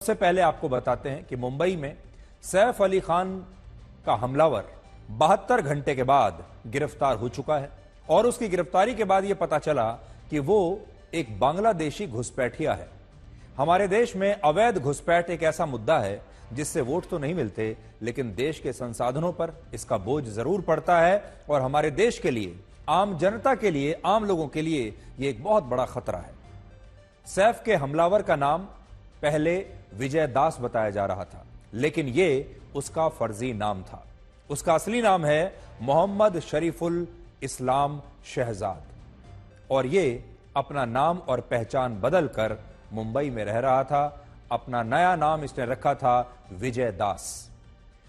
सबसे पहले आपको बताते हैं कि मुंबई में सैफ अली खान का हमलावर 72 घंटे के बाद गिरफ्तार हो चुका है और उसकी गिरफ्तारी के बाद यह पता चला कि वो एक बांग्लादेशी घुसपैठिया है। हमारे देश में अवैध घुसपैठ एक ऐसा मुद्दा है जिससे वोट तो नहीं मिलते, लेकिन देश के संसाधनों पर इसका बोझ जरूर पड़ता है और हमारे देश के लिए, आम जनता के लिए, आम लोगों के लिए यह एक बहुत बड़ा खतरा है। सैफ के हमलावर का नाम पहले विजय दास बताया जा रहा था, लेकिन यह उसका फर्जी नाम था। उसका असली नाम है मोहम्मद शरीफुल इस्लाम शहजाद और यह अपना नाम और पहचान बदलकर मुंबई में रह रहा था। अपना नया नाम इसने रखा था विजय दास।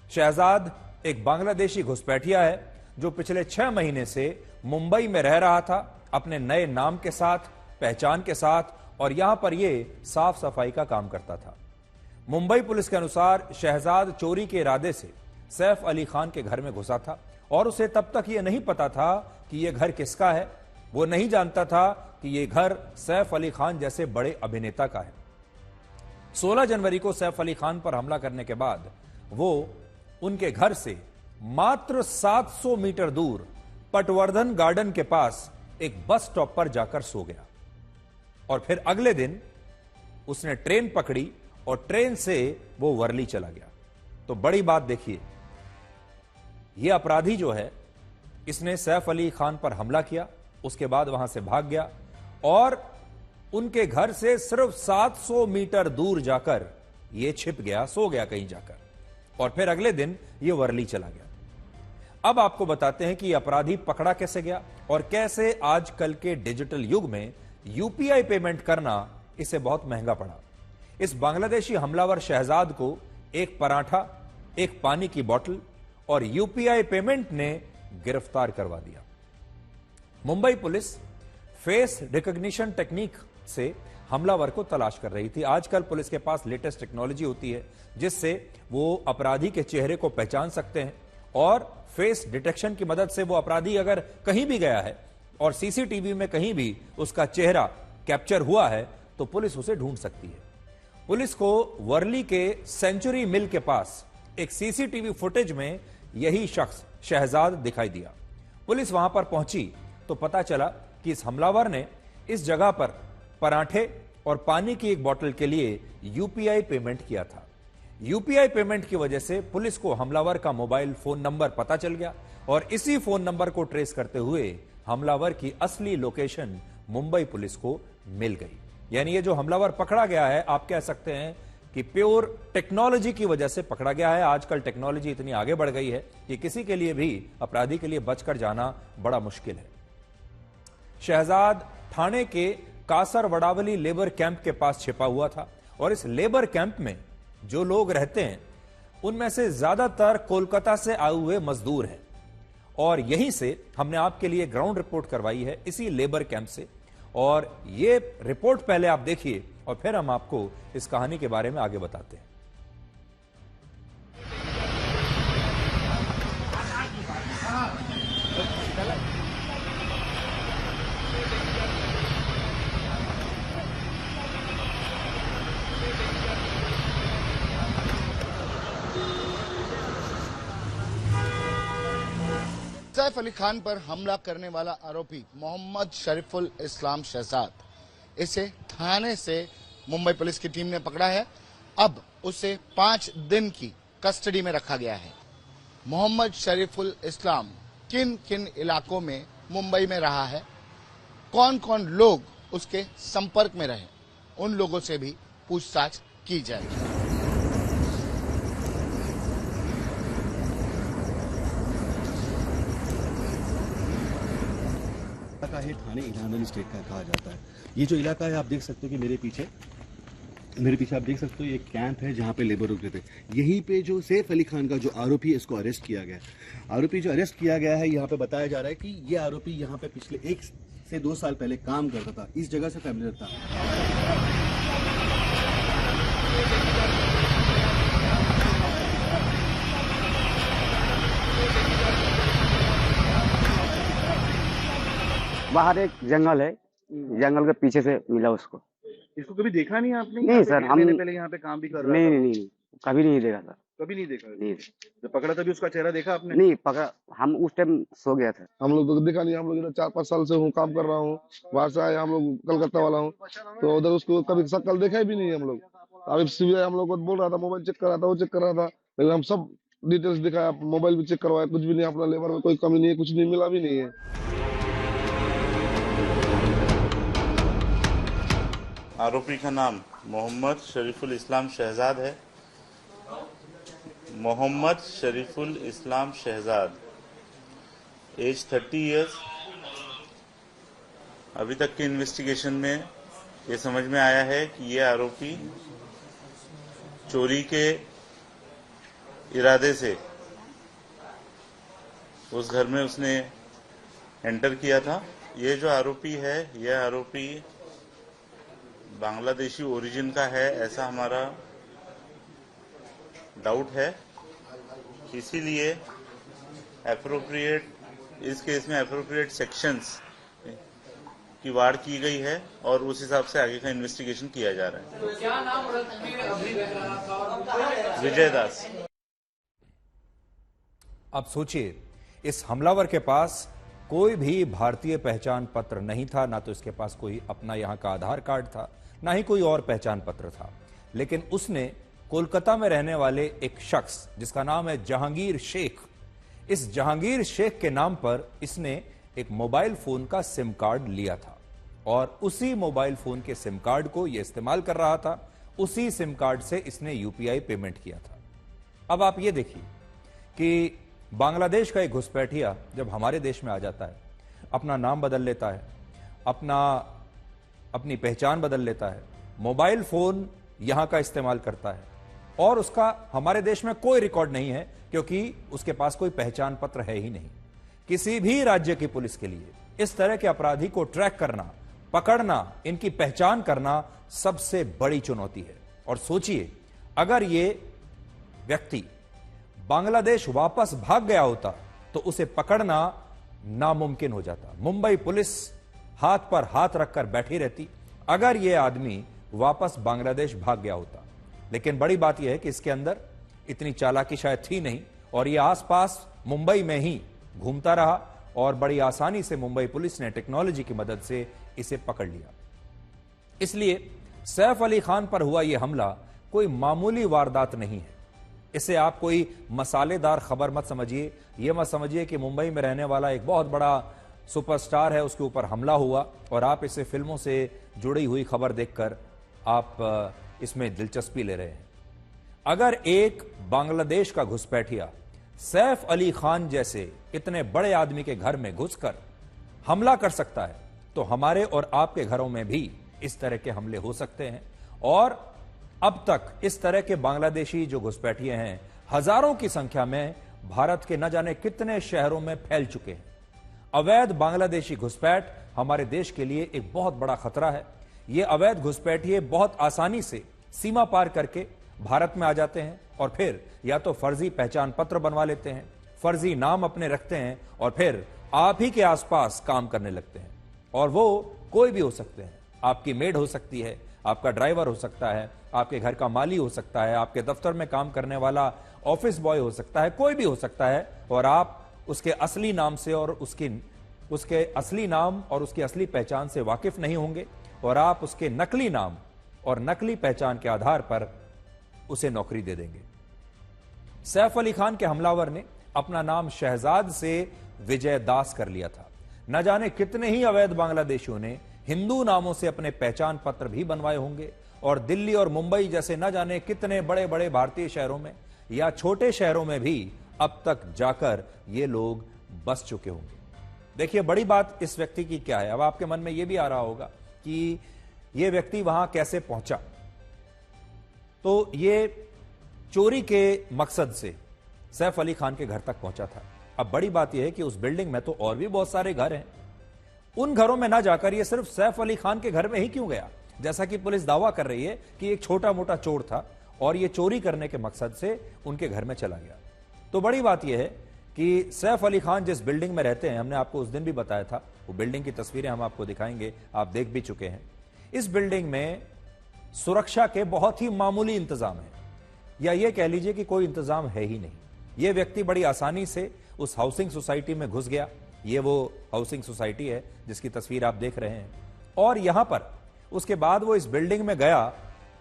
शहजाद एक बांग्लादेशी घुसपैठिया है जो पिछले 6 महीने से मुंबई में रह रहा था अपने नए नाम के साथ, पहचान के साथ, और यहां पर यह साफ सफाई का काम करता था। मुंबई पुलिस के अनुसार शहजाद चोरी के इरादे से सैफ अली खान के घर में घुसा था और उसे तब तक यह नहीं पता था कि यह घर किसका है। वो नहीं जानता था कि यह घर सैफ अली खान जैसे बड़े अभिनेता का है। 16 जनवरी को सैफ अली खान पर हमला करने के बाद वो उनके घर से मात्र 700 मीटर दूर पटवर्धन गार्डन के पास एक बस स्टॉप पर जाकर सो गया और फिर अगले दिन उसने ट्रेन पकड़ी और ट्रेन से वो वर्ली चला गया। तो बड़ी बात देखिए, यह अपराधी जो है इसने सैफ अली खान पर हमला किया, उसके बाद वहां से भाग गया और उनके घर से सिर्फ 700 मीटर दूर जाकर यह छिप गया, सो गया कहीं जाकर, और फिर अगले दिन यह वर्ली चला गया। अब आपको बताते हैं कि यह अपराधी पकड़ा कैसे गया और कैसे आजकल के डिजिटल युग में यूपीआई पेमेंट करना इसे बहुत महंगा पड़ा। इस बांग्लादेशी हमलावर शहजाद को एक पराठा, एक पानी की बोतल और यूपीआई पेमेंट ने गिरफ्तार करवा दिया। Mumbai police face recognition technique से हमलावर को तलाश कर रही थी। आजकल पुलिस के पास लेटेस्ट टेक्नोलॉजी होती है जिससे वो अपराधी के चेहरे को पहचान सकते हैं और फेस डिटेक्शन की मदद से वो अपराधी अगर कहीं भी गया है और सीसीटीवी में कहीं भी उसका चेहरा कैप्चर हुआ है तो पुलिस उसे ढूंढ सकती है। पुलिस को वर्ली के सेंचुरी मिल के पास एक सीसीटीवी फुटेज में यही शख्स शहजाद दिखाई दिया। पुलिस वहां पर पहुंची तो पता चला कि इस हमलावर ने इस जगह पर पराठे और पानी की एक बोतल के लिए यूपीआई पेमेंट किया था। यूपीआई पेमेंट की वजह से पुलिस को हमलावर का मोबाइल फोन नंबर पता चल गया और इसी फोन नंबर को ट्रेस करते हुए हमलावर की असली लोकेशन मुंबई पुलिस को मिल गई। यानी ये जो हमलावर पकड़ा गया है, आप कह सकते हैं कि प्योर टेक्नोलॉजी की वजह से पकड़ा गया है। आजकल टेक्नोलॉजी इतनी आगे बढ़ गई है कि किसी के लिए भी, अपराधी के लिए बचकर जाना बड़ा मुश्किल है। शहजाद ठाणे के कासर वडावली लेबर कैंप के पास छिपा हुआ था और इस लेबर कैंप में जो लोग रहते हैं उनमें से ज्यादातर कोलकाता से आए हुए मजदूर हैं और यहीं से हमने आपके लिए ग्राउंड रिपोर्ट करवाई है, इसी लेबर कैंप से। और ये रिपोर्ट पहले आप देखिए और फिर हम आपको इस कहानी के बारे में आगे बताते हैं। सैफ अली खान पर हमला करने वाला आरोपी मोहम्मद शरीफुल इस्लाम शहजाद, इसे थाने से मुंबई पुलिस की टीम ने पकड़ा है। अब उसे 5 दिन की कस्टडी में रखा गया है। मोहम्मद शरीफुल इस्लाम किन किन इलाकों में मुंबई में रहा है, कौन कौन लोग उसके संपर्क में रहे, उन लोगों से भी पूछताछ की जाएगी। इलाका है ठाणे इलाहाबाद स्टेट का कहा जाता है। ये जो इलाका है आप देख सकते हो कि मेरे पीछे आप देख सकते हो ये कैंप है जहाँ पे लेबर रुकते थे। यहीं पे जो सैफ अली खान का जो आरोपी है इसको अरेस्ट किया गया है। आरोपी जो अरेस्ट किया गया है, यहाँ पे बताया जा रहा है कि ये आरोपी यहाँ पे पिछले 1 से 2 साल पहले काम करता था, इस जगह से फैमिलियर था। बाहर एक जंगल है, जंगल के पीछे से मिला उसको। इसको कभी देखा नहीं आपने? नहीं सर, हम पहले यहाँ पे काम भी कर रहा नहीं था। नहीं नहीं, कभी नहीं देखा सर। कभी नहीं देखा? नहीं जब पकड़ा तभी उसका चेहरा देखा आपने? नहीं पकड़ा, हम उस टाइम सो गया था। हम लोग तो देखा नहीं। हम लोग इधर 4-5 साल से हूँ, काम कर रहा हूँ, बाहर से आए, हम लोग कलकत्ता वाला हूँ, तो उधर उसको कभी शक्ल देखा ही भी नहीं हम लोग। अभी सीबीआई हम लोग को बोल रहा था, मोबाइल चेक कर रहा था, वो चेक कर रहा था, लेकिन हम सब डिटेल्स दिखाया, मोबाइल भी चेक करवाया, कुछ भी नहीं, अपना लेबर में कोई कमी नहीं है, कुछ नहीं मिला भी नहीं है। आरोपी का नाम मोहम्मद शरीफुल इस्लाम शहजाद है। मोहम्मद शरीफुल इस्लाम शहजाद, एज 30 इयर्स। अभी तक के इन्वेस्टिगेशन में ये समझ में आया है कि ये आरोपी चोरी के इरादे से उस घर में उसने एंटर किया था। ये जो आरोपी है, यह आरोपी बांग्लादेशी ओरिजिन का है, ऐसा हमारा डाउट है। इसीलिए एप्रोप्रिएट, इस केस में एप्रोप्रिएट सेक्शंस की वाड़ की गई है और उस हिसाब से आगे का इन्वेस्टिगेशन किया जा रहा है। क्या नाम विजय दास। अब सोचिए, इस हमलावर के पास कोई भी भारतीय पहचान पत्र नहीं था, ना तो इसके पास कोई अपना यहां का आधार कार्ड था, ना ही कोई और पहचान पत्र था, लेकिन उसने कोलकाता में रहने वाले एक शख्स जिसका नाम है जहांगीर शेख, इस जहांगीर शेख के नाम पर इसने एक मोबाइल फोन का सिम कार्ड लिया था और उसी मोबाइल फोन के सिम कार्ड को यह इस्तेमाल कर रहा था। उसी सिम कार्ड से इसने यूपीआई पेमेंट किया था। अब आप ये देखिए कि बांग्लादेश का एक घुसपैठिया जब हमारे देश में आ जाता है, अपना नाम बदल लेता है, अपनी पहचान बदल लेता है, मोबाइल फोन यहां का इस्तेमाल करता है और उसका हमारे देश में कोई रिकॉर्ड नहीं है क्योंकि उसके पास कोई पहचान पत्र है ही नहीं। किसी भी राज्य की पुलिस के लिए इस तरह के अपराधी को ट्रैक करना, पकड़ना, इनकी पहचान करना सबसे बड़ी चुनौती है। और सोचिए, अगर ये व्यक्ति बांग्लादेश वापस भाग गया होता तो उसे पकड़ना नामुमकिन हो जाता। मुंबई पुलिस हाथ पर हाथ रखकर बैठी रहती अगर यह आदमी वापस बांग्लादेश भाग गया होता। लेकिन बड़ी बात यह है कि इसके अंदर इतनी चालाकी शायद थी नहीं और यह आसपास मुंबई में ही घूमता रहा और बड़ी आसानी से मुंबई पुलिस ने टेक्नोलॉजी की मदद से इसे पकड़ लिया। इसलिए सैफ अली खान पर हुआ यह हमला कोई मामूली वारदात नहीं है। इसे आप कोई मसालेदार खबर मत समझिए। यह मत समझिए कि मुंबई में रहने वाला एक बहुत बड़ा सुपरस्टार है, उसके ऊपर हमला हुआ और आप इसे फिल्मों से जुड़ी हुई खबर देखकर आप इसमें दिलचस्पी ले रहे हैं। अगर एक बांग्लादेश का घुसपैठिया सैफ अली खान जैसे इतने बड़े आदमी के घर में घुसकर हमला कर सकता है तो हमारे और आपके घरों में भी इस तरह के हमले हो सकते हैं। और अब तक इस तरह के बांग्लादेशी जो घुसपैठिए हैं हजारों की संख्या में भारत के न जाने कितने शहरों में फैल चुके हैं। अवैध बांग्लादेशी घुसपैठ हमारे देश के लिए एक बहुत बड़ा खतरा है। ये अवैध घुसपैठिए बहुत आसानी से सीमा पार करके भारत में आ जाते हैं और फिर या तो फर्जी पहचान पत्र बनवा लेते हैं, फर्जी नाम अपने रखते हैं और फिर आप ही के आसपास काम करने लगते हैं। और वो कोई भी हो सकते हैं, आपकी मेड हो सकती है, आपका ड्राइवर हो सकता है, आपके घर का माली हो सकता है, आपके दफ्तर में काम करने वाला ऑफिस बॉय हो सकता है, कोई भी हो सकता है। और आप उसके असली नाम से और उसके असली नाम और उसकी असली पहचान से वाकिफ नहीं होंगे और आप उसके नकली नाम और नकली पहचान के आधार पर उसे नौकरी दे देंगे। सैफ अली खान के हमलावर ने अपना नाम शहजाद से विजय दास कर लिया था। न जाने कितने ही अवैध बांग्लादेशियों ने हिंदू नामों से अपने पहचान पत्र भी बनवाए होंगे और दिल्ली और मुंबई जैसे न जाने कितने बड़े बड़े भारतीय शहरों में या छोटे शहरों में भी अब तक जाकर ये लोग बस चुके होंगे। देखिए, बड़ी बात इस व्यक्ति की क्या है। अब आपके मन में यह भी आ रहा होगा कि यह व्यक्ति वहां कैसे पहुंचा। तो ये चोरी के मकसद से सैफ अली खान के घर तक पहुंचा था। अब बड़ी बात यह है कि उस बिल्डिंग में तो और भी बहुत सारे घर हैं। उन घरों में ना जाकर ये सिर्फ सैफ अली खान के घर में ही क्यों गया, जैसा कि पुलिस दावा कर रही है कि एक छोटा मोटा चोर था और ये चोरी करने के मकसद से उनके घर में चला गया। तो बड़ी बात यह है कि सैफ अली खान जिस बिल्डिंग में रहते हैं, हमने आपको उस दिन भी बताया था, वो बिल्डिंग की तस्वीरें हम आपको दिखाएंगे, आप देख भी चुके हैं। इस बिल्डिंग में सुरक्षा के बहुत ही मामूली इंतजाम है, या यह कह लीजिए कि कोई इंतजाम है ही नहीं। यह व्यक्ति बड़ी आसानी से उस हाउसिंग सोसाइटी में घुस गया। ये वो हाउसिंग सोसाइटी है जिसकी तस्वीर आप देख रहे हैं, और यहां पर उसके बाद वो इस बिल्डिंग में गया,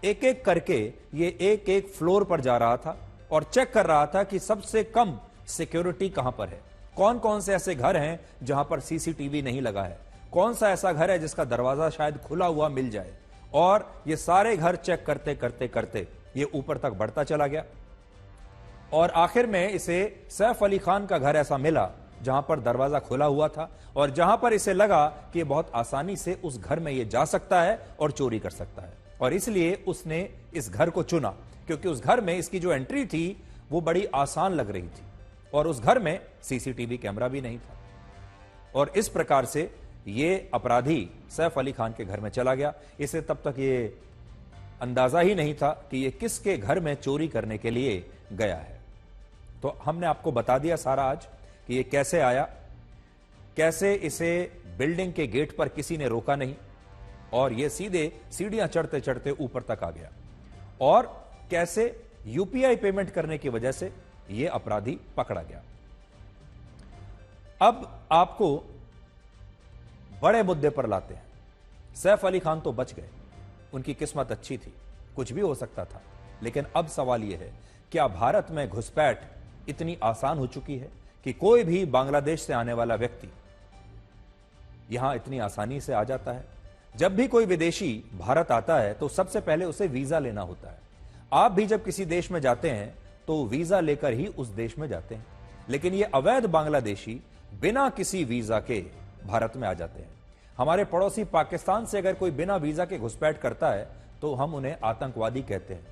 एक एक करके ये एक एक फ्लोर पर जा रहा था और चेक कर रहा था कि सबसे कम सिक्योरिटी कहां पर है, कौन कौन से ऐसे घर हैं जहां पर सीसीटीवी नहीं लगा है, कौन सा ऐसा घर है जिसका दरवाजा शायद खुला हुआ मिल जाए। और ये सारे घर चेक करते करते करते ये ऊपर तक बढ़ता चला गया, और आखिर में इसे सैफ अली खान का घर ऐसा मिला जहां पर दरवाजा खुला हुआ था और जहां पर इसे लगा कि ये बहुत आसानी से उस घर में ये जा सकता है और चोरी कर सकता है, और इसलिए उसने इस घर को चुना, क्योंकि उस घर में इसकी जो एंट्री थी वो बड़ी आसान लग रही थी, और उस घर में सीसीटीवी कैमरा भी नहीं था। और इस प्रकार से ये अपराधी सैफ अली खान के घर में चला गया। इसे तब तक ये अंदाजा ही नहीं था कि ये किसके घर में चोरी करने के लिए गया है। तो हमने आपको बता दिया सारा आज कि ये कैसे आया, कैसे इसे बिल्डिंग के गेट पर किसी ने रोका नहीं और ये सीधे सीढ़ियां चढ़ते चढ़ते ऊपर तक आ गया, और कैसे यूपीआई पेमेंट करने की वजह से ये अपराधी पकड़ा गया। अब आपको बड़े मुद्दे पर लाते हैं। सैफ अली खान तो बच गए, उनकी किस्मत अच्छी थी, कुछ भी हो सकता था, लेकिन अब सवाल यह है, क्या भारत में घुसपैठ इतनी आसान हो चुकी है कि कोई भी बांग्लादेश से आने वाला व्यक्ति यहां इतनी आसानी से आ जाता है? जब भी कोई विदेशी भारत आता है तो सबसे पहले उसे वीजा लेना होता है। आप भी जब किसी देश में जाते हैं तो वीजा लेकर ही उस देश में जाते हैं, लेकिन ये अवैध बांग्लादेशी बिना किसी वीजा के भारत में आ जाते हैं। हमारे पड़ोसी पाकिस्तान से अगर कोई बिना वीजा के घुसपैठ करता है तो हम उन्हें आतंकवादी कहते हैं।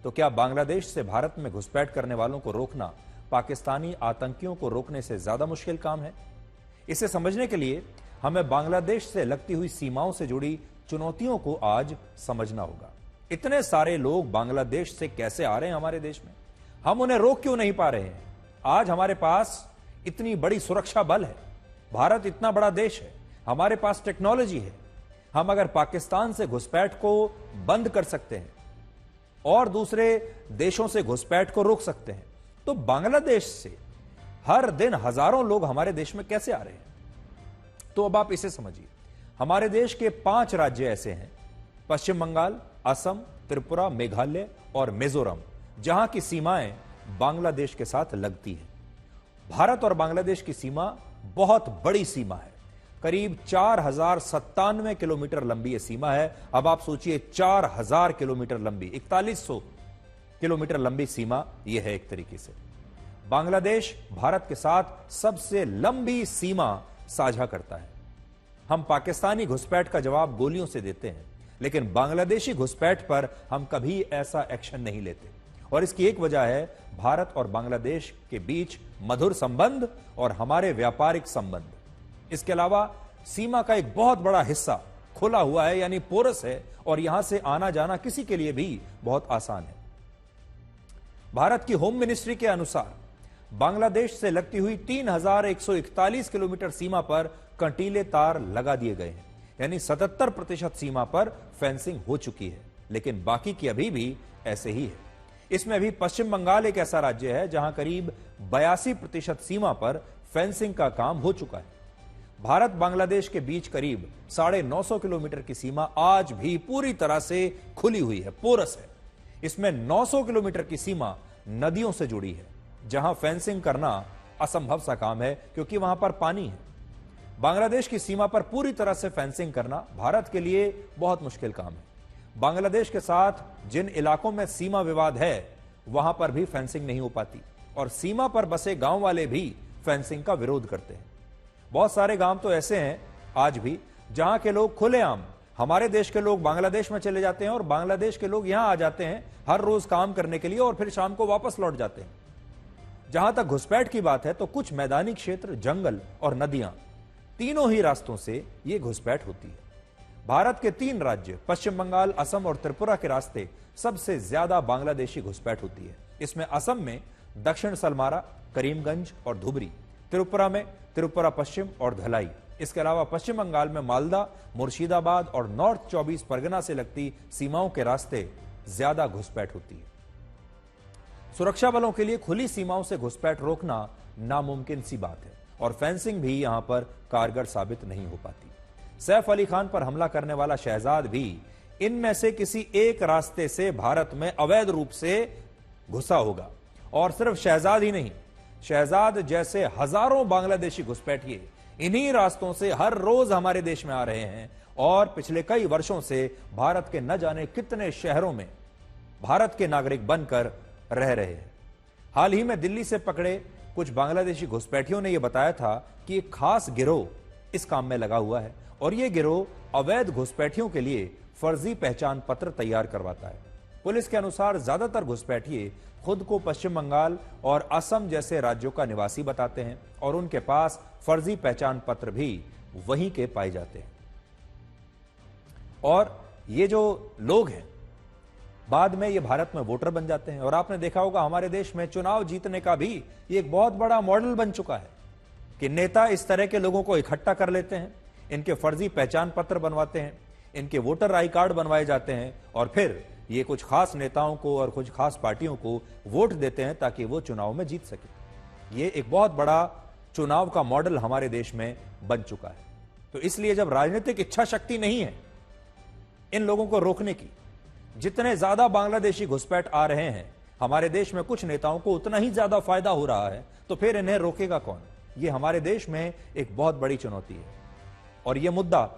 तो क्या बांग्लादेश से भारत में घुसपैठ करने वालों को रोकना पाकिस्तानी आतंकियों को रोकने से ज्यादा मुश्किल काम है? इसे समझने के लिए हमें बांग्लादेश से लगती हुई सीमाओं से जुड़ी चुनौतियों को आज समझना होगा। इतने सारे लोग बांग्लादेश से कैसे आ रहे हैं हमारे देश में? हम उन्हें रोक क्यों नहीं पा रहे हैं? आज हमारे पास इतनी बड़ी सुरक्षा बल है, भारत इतना बड़ा देश है, हमारे पास टेक्नोलॉजी है। हम अगर पाकिस्तान से घुसपैठ को बंद कर सकते हैं और दूसरे देशों से घुसपैठ को रोक सकते हैं, तो बांग्लादेश से हर दिन हजारों लोग हमारे देश में कैसे आ रहे हैं? तो अब आप इसे समझिए। हमारे देश के 5 राज्य ऐसे हैं, पश्चिम बंगाल, असम, त्रिपुरा, मेघालय और मिजोरम, जहां की सीमाएं बांग्लादेश के साथ लगती हैं। भारत और बांग्लादेश की सीमा बहुत बड़ी सीमा है, करीब 4097 किलोमीटर लंबी यह सीमा है। अब आप सोचिए 4000 किलोमीटर लंबी, 4100 किलोमीटर लंबी सीमा यह है। एक तरीके से बांग्लादेश भारत के साथ सबसे लंबी सीमा साझा करता है। हम पाकिस्तानी घुसपैठ का जवाब गोलियों से देते हैं, लेकिन बांग्लादेशी घुसपैठ पर हम कभी ऐसा एक्शन नहीं लेते, और इसकी एक वजह है भारत और बांग्लादेश के बीच मधुर संबंध और हमारे व्यापारिक संबंध। इसके अलावा सीमा का एक बहुत बड़ा हिस्सा खुला हुआ है, यानी पोरस है, और यहां से आना जाना किसी के लिए भी बहुत आसान है। भारत की होम मिनिस्ट्री के अनुसार बांग्लादेश से लगती हुई 3141 किलोमीटर सीमा पर कंटीले तार लगा दिए गए हैं, यानी 77% सीमा पर फेंसिंग हो चुकी है, लेकिन बाकी की अभी भी ऐसे ही है। इसमें भी पश्चिम बंगाल एक ऐसा राज्य है जहां करीब 82% सीमा पर फेंसिंग का काम हो चुका है। भारत बांग्लादेश के बीच करीब 950 किलोमीटर की सीमा आज भी पूरी तरह से खुली हुई है, पोरस है। इसमें 900 किलोमीटर की सीमा नदियों से जुड़ी है, जहां फेंसिंग करना असंभव सा काम है, क्योंकि वहां पर पानी है। बांग्लादेश की सीमा पर पूरी तरह से फेंसिंग करना भारत के लिए बहुत मुश्किल काम है। बांग्लादेश के साथ जिन इलाकों में सीमा विवाद है वहां पर भी फेंसिंग नहीं हो पाती, और सीमा पर बसे गांव वाले भी फेंसिंग का विरोध करते हैं। बहुत सारे गांव तो ऐसे हैं आज भी जहां के लोग खुलेआम, हमारे देश के लोग बांग्लादेश में चले जाते हैं और बांग्लादेश के लोग यहां आ जाते हैं हर रोज काम करने के लिए, और फिर शाम को वापस लौट जाते हैं। जहां तक घुसपैठ की बात है तो कुछ मैदानी क्षेत्र, जंगल और नदियां, तीनों ही रास्तों से यह घुसपैठ होती है। भारत के 3 राज्य पश्चिम बंगाल, असम और त्रिपुरा के रास्ते सबसे ज्यादा बांग्लादेशी घुसपैठ होती है। इसमें असम में दक्षिण सलमारा, करीमगंज और धुबरी, त्रिपुरा में त्रिपुरा पश्चिम और धलाई, इसके अलावा पश्चिम बंगाल में मालदा, मुर्शिदाबाद और नॉर्थ 24 परगना से लगती सीमाओं के रास्ते ज्यादा घुसपैठ होती है। सुरक्षा बलों के लिए खुली सीमाओं से घुसपैठ रोकना नामुमकिन सी बात है और फेंसिंग भी यहां पर कारगर साबित नहीं हो पाती। सैफ अली खान पर हमला करने वाला शहजाद भी इनमें से किसी एक रास्ते से भारत में अवैध रूप से घुसा होगा। और सिर्फ शहजाद ही नहीं, शहजाद जैसे हजारों बांग्लादेशी घुसपैठिए इन्हीं रास्तों से हर रोज हमारे देश में आ रहे हैं और पिछले कई वर्षों से भारत के न जाने कितने शहरों में भारत के नागरिक बनकर रह रहे हैं। हाल ही में दिल्ली से पकड़े कुछ बांग्लादेशी घुसपैठियों ने यह बताया था कि एक खास गिरोह इस काम में लगा हुआ है और यह गिरोह अवैध घुसपैठियों के लिए फर्जी पहचान पत्र तैयार करवाता है। पुलिस के अनुसार ज्यादातर घुसपैठिए खुद को पश्चिम बंगाल और असम जैसे राज्यों का निवासी बताते हैं और उनके पास फर्जी पहचान पत्र भी वहीं के पाए जाते हैं। और ये जो लोग हैं बाद में ये भारत में वोटर बन जाते हैं। और आपने देखा होगा हमारे देश में चुनाव जीतने का भी ये एक बहुत बड़ा मॉडल बन चुका है कि नेता इस तरह के लोगों को इकट्ठा कर लेते हैं, इनके फर्जी पहचान पत्र बनवाते हैं, इनके वोटर आई कार्ड बनवाए जाते हैं और फिर ये कुछ खास नेताओं को और कुछ खास पार्टियों को वोट देते हैं ताकि वो चुनाव में जीत सके। ये एक बहुत बड़ा चुनाव का मॉडल हमारे देश में बन चुका है। तो इसलिए जब राजनीतिक इच्छा शक्ति नहीं है इन लोगों को रोकने की, जितने ज्यादा बांग्लादेशी घुसपैठ आ रहे हैं हमारे देश में कुछ नेताओं को उतना ही ज्यादा फायदा हो रहा है, तो फिर इन्हें रोकेगा कौन? ये हमारे देश में एक बहुत बड़ी चुनौती है। और यह मुद्दा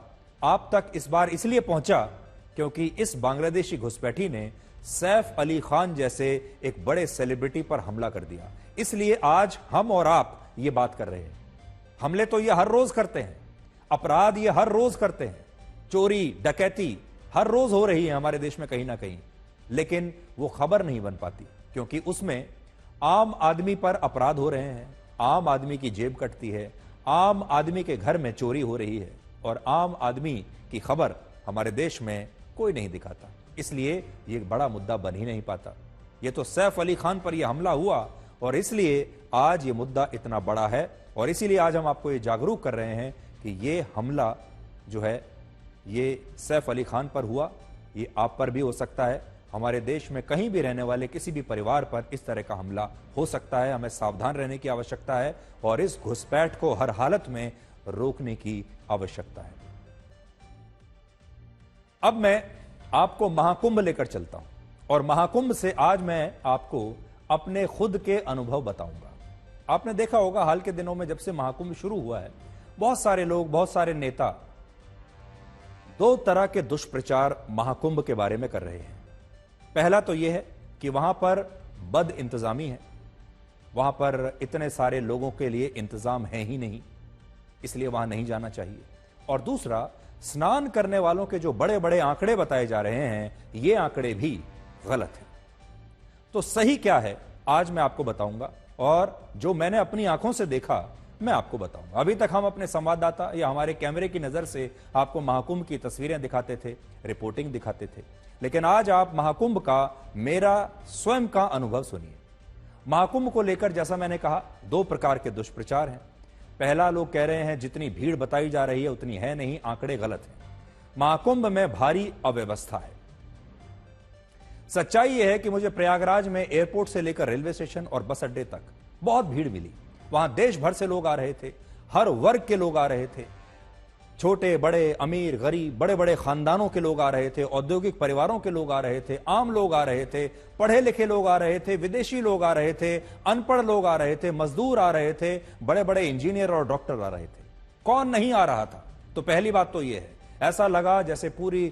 आप तक इस बार इसलिए पहुंचा क्योंकि इस बांग्लादेशी घुसपैठी ने सैफ अली खान जैसे एक बड़े सेलिब्रिटी पर हमला कर दिया। इसलिए आज हम और आप ये बात कर रहे हैं। हमले तो ये हर रोज करते हैं, अपराध ये हर रोज करते हैं, चोरी डकैती हर रोज हो रही है हमारे देश में कहीं ना कहीं, लेकिन वो खबर नहीं बन पाती क्योंकि उसमें आम आदमी पर अपराध हो रहे हैं, आम आदमी की जेब कटती है, आम आदमी के घर में चोरी हो रही है और आम आदमी की खबर हमारे देश में कोई नहीं दिखाता। इसलिए ये एक बड़ा मुद्दा बन ही नहीं पाता। ये तो सैफ अली खान पर यह हमला हुआ और इसलिए आज ये मुद्दा इतना बड़ा है और इसीलिए आज हम आपको ये जागरूक कर रहे हैं कि ये हमला जो है ये सैफ अली खान पर हुआ, ये आप पर भी हो सकता है। हमारे देश में कहीं भी रहने वाले किसी भी परिवार पर इस तरह का हमला हो सकता है। हमें सावधान रहने की आवश्यकता है और इस घुसपैठ को हर हालत में रोकने की आवश्यकता है। अब मैं आपको महाकुंभ लेकर चलता हूं और महाकुंभ से आज मैं आपको अपने खुद के अनुभव बताऊंगा। आपने देखा होगा हाल के दिनों में जब से महाकुंभ शुरू हुआ है, बहुत सारे लोग, बहुत सारे नेता दो तरह के दुष्प्रचार महाकुंभ के बारे में कर रहे हैं। पहला तो यह है कि वहां पर बद इंतजामी है, वहां पर इतने सारे लोगों के लिए इंतजाम है ही नहीं, इसलिए वहां नहीं जाना चाहिए। और दूसरा, स्नान करने वालों के जो बड़े बड़े आंकड़े बताए जा रहे हैं, ये आंकड़े भी गलत हैं। तो सही क्या है आज मैं आपको बताऊंगा और जो मैंने अपनी आंखों से देखा मैं आपको बताऊंगा। अभी तक हम अपने संवाददाता या हमारे कैमरे की नजर से आपको महाकुंभ की तस्वीरें दिखाते थे, रिपोर्टिंग दिखाते थे, लेकिन आज आप महाकुंभ का मेरा स्वयं का अनुभव सुनिए। महाकुंभ को लेकर जैसा मैंने कहा, दो प्रकार के दुष्प्रचार हैं। पहला, लोग कह रहे हैं जितनी भीड़ बताई जा रही है उतनी है नहीं, आंकड़े गलत हैं, महाकुंभ में भारी अव्यवस्था है। सच्चाई यह है कि मुझे प्रयागराज में एयरपोर्ट से लेकर रेलवे स्टेशन और बस अड्डे तक बहुत भीड़ मिली। वहां देश भर से लोग आ रहे थे, हर वर्ग के लोग आ रहे थे, छोटे बड़े, अमीर गरीब, बड़े बड़े खानदानों के लोग आ रहे थे, औद्योगिक परिवारों के लोग आ रहे थे, आम लोग आ रहे थे, पढ़े लिखे लोग आ रहे थे, विदेशी लोग आ रहे थे, अनपढ़ लोग आ रहे थे, मजदूर आ रहे थे, बड़े बड़े इंजीनियर और डॉक्टर आ रहे थे। कौन नहीं आ रहा था? तो पहली बात तो यह है, ऐसा लगा जैसे पूरी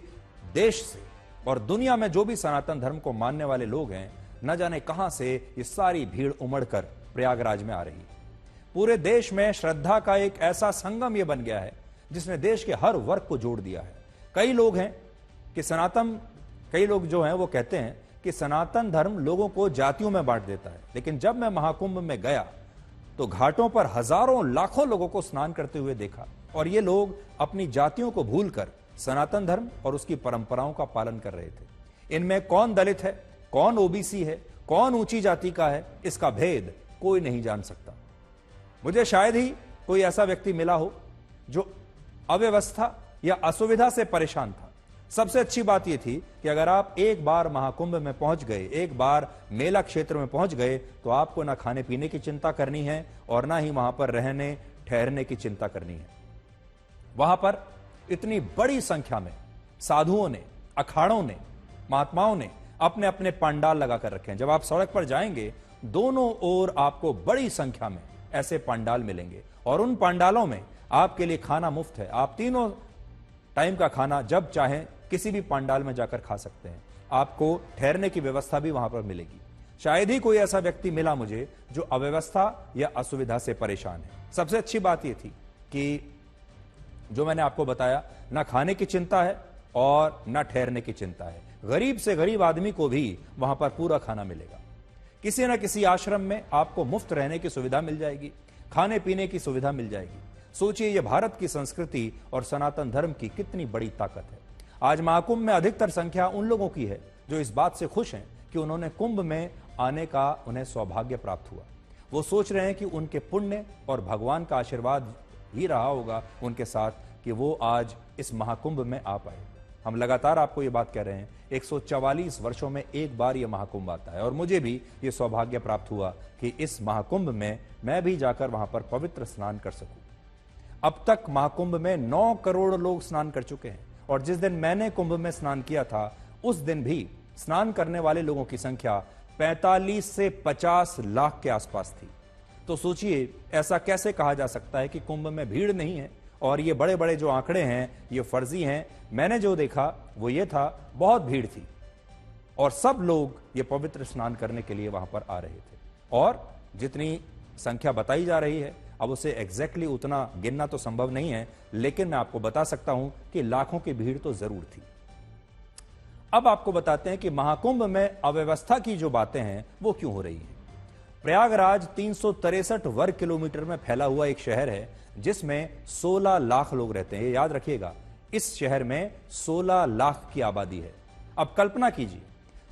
देश से और दुनिया में जो भी सनातन धर्म को मानने वाले लोग हैं, न जाने कहां से ये सारी भीड़ उमड़कर प्रयागराज में आ रही है। पूरे देश में श्रद्धा का एक ऐसा संगम यह बन गया है जिसने देश के हर वर्ग को जोड़ दिया है। कई लोग हैं कि कई लोग जो हैं वो कहते हैं कि सनातन धर्म लोगों को जातियों में बांट देता है, लेकिन जब मैं महाकुंभ में गया तो घाटों पर हजारों लाखों लोगों को स्नान करते हुए देखा और ये लोग अपनी जातियों को भूलकर सनातन धर्म और उसकी परंपराओं का पालन कर रहे थे। इनमें कौन दलित है, कौन ओबीसी है, कौन ऊंची जाति का है, इसका भेद कोई नहीं जान सकता। मुझे शायद ही कोई ऐसा व्यक्ति मिला हो जो अव्यवस्था या असुविधा से परेशान था। सबसे अच्छी बात यह थी कि अगर आप एक बार महाकुंभ में पहुंच गए, एक बार मेला क्षेत्र में पहुंच गए, तो आपको ना खाने पीने की चिंता करनी है और ना ही वहां पर रहने ठहरने की चिंता करनी है। वहां पर इतनी बड़ी संख्या में साधुओं ने, अखाड़ों ने, महात्माओं ने अपने अपने पंडाल लगाकर रखे हैं। जब आप सड़क पर जाएंगे, दोनों ओर आपको बड़ी संख्या में ऐसे पंडाल मिलेंगे और उन पंडालों में आपके लिए खाना मुफ्त है। आप तीनों टाइम का खाना जब चाहें किसी भी पंडाल में जाकर खा सकते हैं। आपको ठहरने की व्यवस्था भी वहां पर मिलेगी। शायद ही कोई ऐसा व्यक्ति मिला मुझे जो अव्यवस्था या असुविधा से परेशान है। सबसे अच्छी बात यह थी कि जो मैंने आपको बताया, ना खाने की चिंता है और ना ठहरने की चिंता है। गरीब से गरीब आदमी को भी वहां पर पूरा खाना मिलेगा। किसी न किसी आश्रम में आपको मुफ्त रहने की सुविधा मिल जाएगी, खाने पीने की सुविधा मिल जाएगी। सोचिए, यह भारत की संस्कृति और सनातन धर्म की कितनी बड़ी ताकत है। आज महाकुंभ में अधिकतर संख्या उन लोगों की है जो इस बात से खुश हैं कि उन्होंने कुंभ में आने का उन्हें सौभाग्य प्राप्त हुआ। वो सोच रहे हैं कि उनके पुण्य और भगवान का आशीर्वाद ही रहा होगा उनके साथ कि वो आज इस महाकुंभ में आ पाए। हम लगातार आपको ये बात कह रहे हैं, 144 वर्षों में एक बार ये महाकुंभ आता है और मुझे भी ये सौभाग्य प्राप्त हुआ कि इस महाकुंभ में मैं भी जाकर वहां पर पवित्र स्नान कर सकूं। अब तक महाकुंभ में 9 करोड़ लोग स्नान कर चुके हैं और जिस दिन मैंने कुंभ में स्नान किया था, उस दिन भी स्नान करने वाले लोगों की संख्या 45 से 50 लाख के आसपास थी। तो सोचिए, ऐसा कैसे कहा जा सकता है कि कुंभ में भीड़ नहीं है? और ये बड़े बड़े जो आंकड़े हैं ये फर्जी हैं। मैंने जो देखा वो ये था, बहुत भीड़ थी और सब लोग ये पवित्र स्नान करने के लिए वहां पर आ रहे थे। और जितनी संख्या बताई जा रही है, अब उसे एग्जैक्टली उतना गिनना तो संभव नहीं है, लेकिन मैं आपको बता सकता हूं कि लाखों की भीड़ तो जरूर थी। अब आपको बताते हैं कि महाकुंभ में अव्यवस्था की जो बातें हैं वो क्यों हो रही हैं। प्रयागराज 363 वर्ग किलोमीटर में फैला हुआ एक शहर है जिसमें 16 लाख लोग रहते हैं। ये याद रखिएगा, इस शहर में 16 लाख की आबादी है। अब कल्पना कीजिए,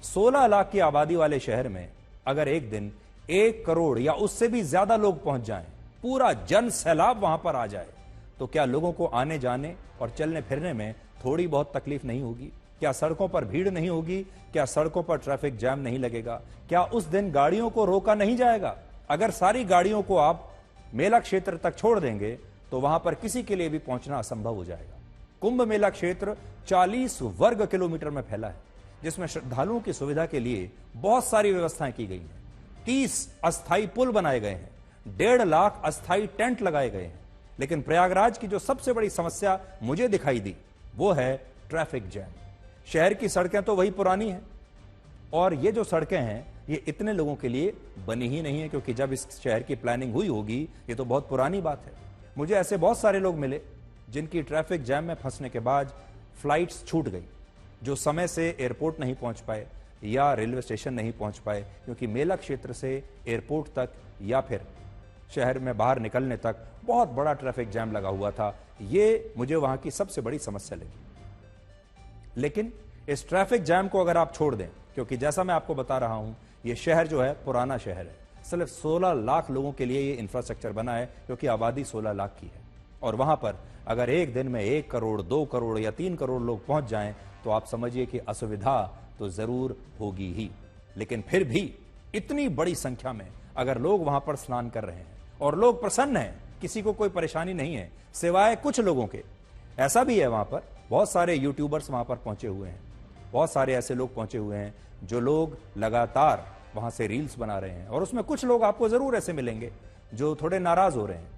16 लाख की आबादी वाले शहर में अगर एक दिन 1 करोड़ या उससे भी ज्यादा लोग पहुंच जाएं, पूरा जन सैलाब वहां पर आ जाए, तो क्या लोगों को आने जाने और चलने फिरने में थोड़ी बहुत तकलीफ नहीं होगी? क्या सड़कों पर भीड़ नहीं होगी? क्या सड़कों पर ट्रैफिक जैम नहीं लगेगा? क्या उस दिन गाड़ियों को रोका नहीं जाएगा? अगर सारी गाड़ियों को आप मेला क्षेत्र तक छोड़ देंगे तो वहां पर किसी के लिए भी पहुंचना असंभव हो जाएगा। कुंभ मेला क्षेत्र 40 वर्ग किलोमीटर में फैला है, जिसमें श्रद्धालुओं की सुविधा के लिए बहुत सारी व्यवस्थाएं की गई हैं। 30 अस्थायी पुल बनाए गए हैं, 1.5 लाख अस्थायी टेंट लगाए गए हैं। लेकिन प्रयागराज की जो सबसे बड़ी समस्या मुझे दिखाई दी वो है ट्रैफिक जैम। शहर की सड़कें तो वही पुरानी हैं और ये जो सड़कें हैं ये इतने लोगों के लिए बनी ही नहीं है, क्योंकि जब इस शहर की प्लानिंग हुई होगी, ये तो बहुत पुरानी बात है। मुझे ऐसे बहुत सारे लोग मिले जिनकी ट्रैफिक जैम में फंसने के बाद फ्लाइट्स छूट गई, जो समय से एयरपोर्ट नहीं पहुंच पाए या रेलवे स्टेशन नहीं पहुंच पाए, क्योंकि मेला क्षेत्र से एयरपोर्ट तक या फिर शहर में बाहर निकलने तक बहुत बड़ा ट्रैफिक जैम लगा हुआ था। ये मुझे वहां की सबसे बड़ी समस्या लगी। लेकिन इस ट्रैफिक जैम को अगर आप छोड़ दें, क्योंकि जैसा मैं आपको बता रहा हूं, ये शहर जो है पुराना शहर है, सिर्फ 16 लाख लोगों के लिए ये इंफ्रास्ट्रक्चर बना है, क्योंकि आबादी 16 लाख की है। और वहां पर अगर एक दिन में 1 करोड़, 2 करोड़ या 3 करोड़ लोग पहुंच जाएं तो आप समझिए कि असुविधा तो जरूर होगी ही। लेकिन फिर भी इतनी बड़ी संख्या में अगर लोग वहां पर स्नान कर रहे हैं और लोग प्रसन्न हैं, किसी को कोई परेशानी नहीं है सिवाय कुछ लोगों के। ऐसा भी है, वहां पर बहुत सारे यूट्यूबर्स वहां पर पहुंचे हुए हैं, बहुत सारे ऐसे लोग पहुंचे हुए हैं जो लोग लगातार वहां से रील्स बना रहे हैं। और उसमें कुछ लोग आपको जरूर ऐसे मिलेंगे जो थोड़े नाराज हो रहे हैं,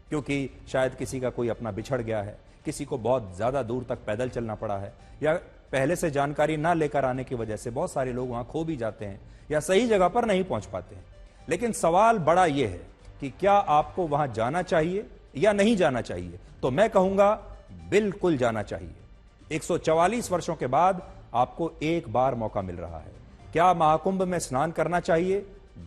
क्योंकि शायद किसी का कोई अपना बिछड़ गया है, किसी को बहुत ज्यादा दूर तक पैदल चलना पड़ा है, या पहले से जानकारी ना लेकर आने की वजह से बहुत सारे लोग वहां खो भी जाते हैं या सही जगह पर नहीं पहुंच पाते हैं। लेकिन सवाल बड़ा यह है कि क्या आपको वहां जाना चाहिए या नहीं जाना चाहिए? तो मैं कहूंगा बिल्कुल जाना चाहिए। 144 वर्षों के बाद आपको एक बार मौका मिल रहा है। क्या महाकुंभ में स्नान करना चाहिए?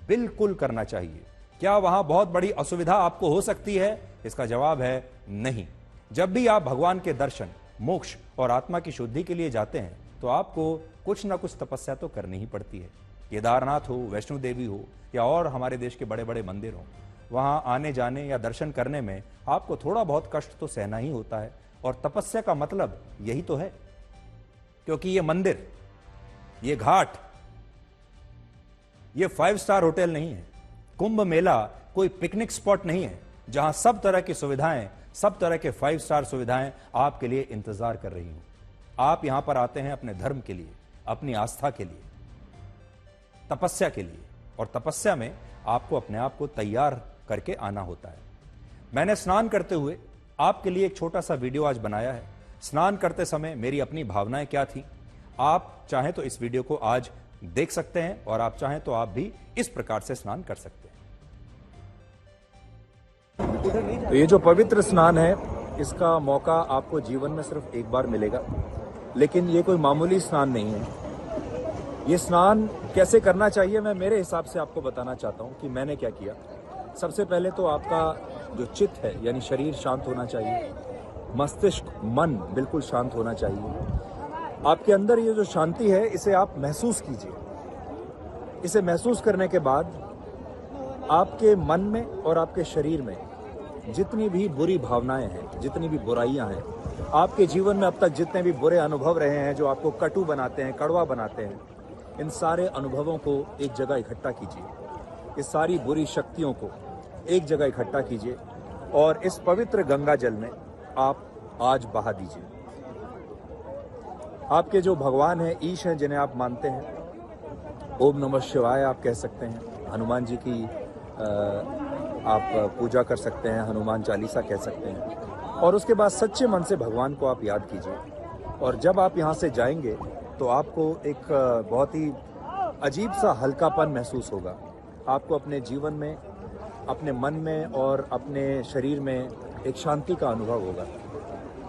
बिल्कुल करना चाहिए। क्या वहां बहुत बड़ी असुविधा आपको हो सकती है? इसका जवाब है नहीं। जब भी आप भगवान के दर्शन, मोक्ष और आत्मा की शुद्धि के लिए जाते हैं तो आपको कुछ ना कुछ तपस्या तो करनी ही पड़ती है। केदारनाथ हो, वैष्णो देवी हो या और हमारे देश के बड़े बड़े मंदिर हो, वहां आने जाने या दर्शन करने में आपको थोड़ा बहुत कष्ट तो सहना ही होता है। और तपस्या का मतलब यही तो है, क्योंकि ये मंदिर, ये घाट, ये 5 स्टार होटल नहीं है। कुंभ मेला कोई पिकनिक स्पॉट नहीं है जहां सब तरह की सुविधाएं, सब तरह के 5 स्टार सुविधाएं आपके लिए इंतजार कर रही हूं। आप यहां पर आते हैं अपने धर्म के लिए, अपनी आस्था के लिए, तपस्या के लिए, और तपस्या में आपको अपने आप को तैयार करके आना होता है। मैंने स्नान करते हुए आपके लिए एक छोटा सा वीडियो आज बनाया है। स्नान करते समय मेरी अपनी भावनाएं क्या थी, आप चाहें तो इस वीडियो को आज देख सकते हैं, और आप चाहें तो आप भी इस प्रकार से स्नान कर सकते हैं। तो ये जो पवित्र स्नान है, इसका मौका आपको जीवन में सिर्फ एक बार मिलेगा, लेकिन ये कोई मामूली स्नान नहीं है। ये स्नान कैसे करना चाहिए, मैं मेरे हिसाब से आपको बताना चाहता हूं कि मैंने क्या किया। सबसे पहले तो आपका जो चित्त है, यानी शरीर शांत होना चाहिए, मस्तिष्क, मन बिल्कुल शांत होना चाहिए। आपके अंदर ये जो शांति है, इसे आप महसूस कीजिए। इसे महसूस करने के बाद आपके मन में और आपके शरीर में जितनी भी बुरी भावनाएं हैं, जितनी भी बुराइयां हैं, आपके जीवन में अब तक जितने भी बुरे अनुभव रहे हैं जो आपको कटु बनाते हैं, कड़वा बनाते हैं, इन सारे अनुभवों को एक जगह इकट्ठा कीजिए। इस सारी बुरी शक्तियों को एक जगह इकट्ठा कीजिए और इस पवित्र गंगा जल में आप आज बहा दीजिए। आपके जो भगवान हैं, ईश हैं, जिन्हें आप मानते हैं, ओम नमः शिवाय आप कह सकते हैं, हनुमान जी की आप पूजा कर सकते हैं, हनुमान चालीसा कह सकते हैं, और उसके बाद सच्चे मन से भगवान को आप याद कीजिए। और जब आप यहाँ से जाएंगे तो आपको एक बहुत ही अजीब सा हल्कापन महसूस होगा। आपको अपने जीवन में, अपने मन में और अपने शरीर में एक शांति का अनुभव होगा,